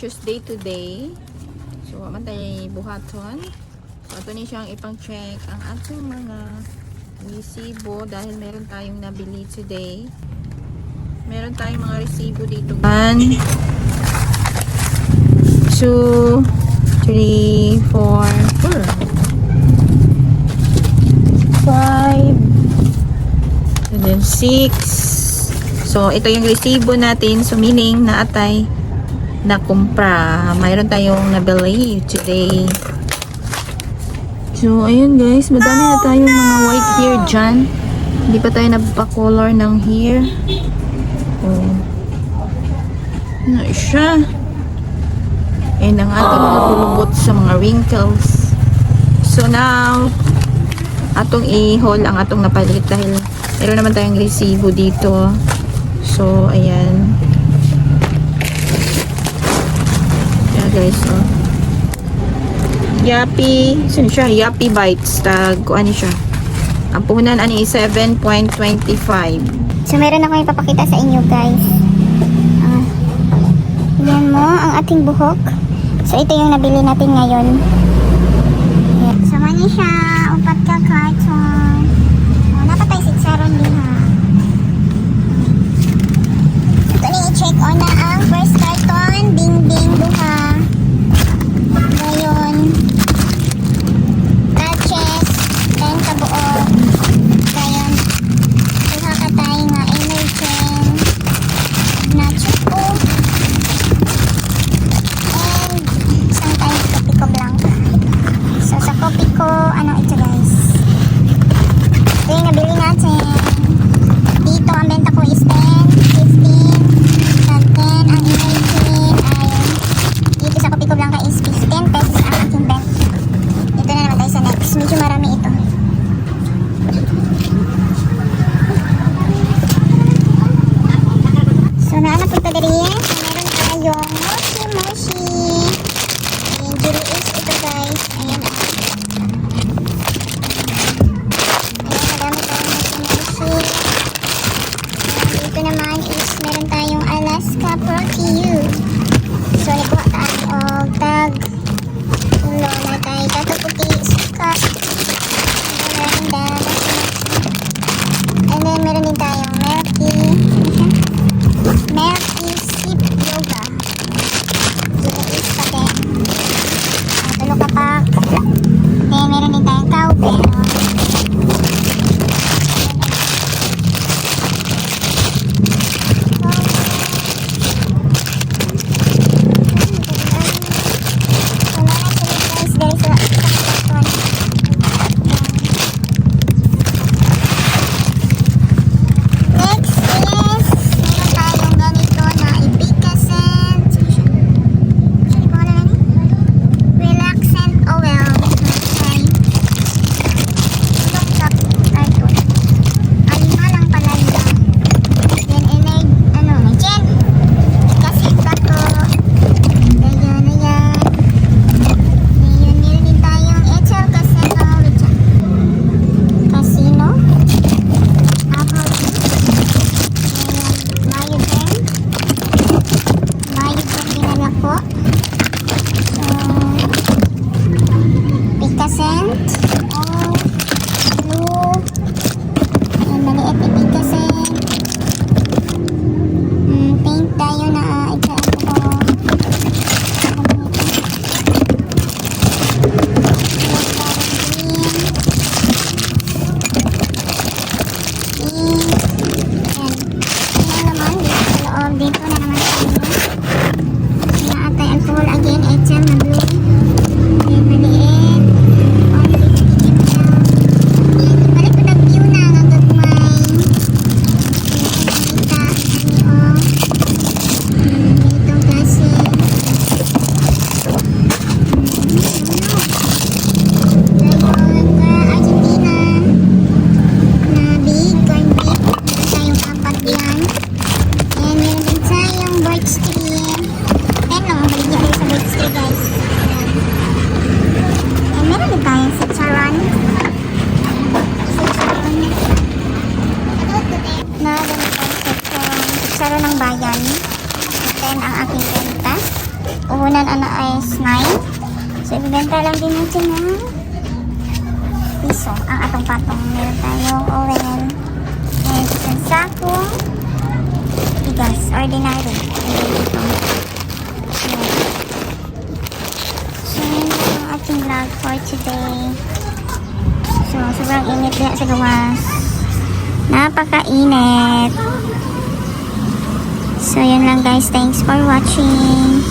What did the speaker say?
Tuesday today. So, aman tayo buhaton. So, ito ni siyang ipang-check ang ating mga resibo dahil meron tayong nabili today. Meron tayong mga resibo dito. 1, 2, 3, 4, 5, and then 6. So, ito yung resibo natin. So, meaning na atay na kumpra. Mayroon tayong nabili today. So, ayun guys. Madami na tayong mga white hair dyan. Hindi pa tayo nagpa-color ng hair. Oh. Ano siya? And ang ating mga pulubot sa mga wrinkles. So, now, atong i-haul ang atong napalit dahil meron naman tayong resibo dito. So, ayan. Yeah, guys, oh. Yappy, sino siya? Yappy Bites. Ano siya? Ang puhunan ani 7.25. So, meron ako ipapakita sa inyo, guys. Yan mo, ang ating buhok. So, ito yung nabili natin ngayon. Yan. So, mani siya. Upat ka karton. Napatay si Charon din, ha. Ito na i-check on na ang first carton. Ding, ding, duha. Ngayon, patches, 10 kabuo. Ngayon, duha ka tayo nga emerging na chuko. And, isang tayo kopi ko blanca. So, sa kopi ko, ano ito guys? Ito yung nabili natin. Dito, ang benta ko is 10, 15, tag 10. Ang emerging ay dito sa kopi ko blanca is 15 pesos ang aking benta. Dito na naman tayo sa next. Medyo marami ito. So, naanap ito dari. So, meron tayong mochi mochi. Ayan, julius ito guys. Ayan. Ayan, madami tayong mochi mochi. Ayan, dito naman is meron tayong Alaska Protein. So, nikuha tayo og tag ulo na tayo. Dato puti suka. Ayan, and then, meron din tayong milky. Milky Sip Yoga. uhunan ana is 9. So, ibibenta lang din natin ng piso ang atong patong. Meron tayong oil. And isang sako. Bigas. Ordinary. So, yun ang ating vlog for today. So, sobrang init diya sa gawas. Napakainit. So, yun lang guys. Thanks for watching.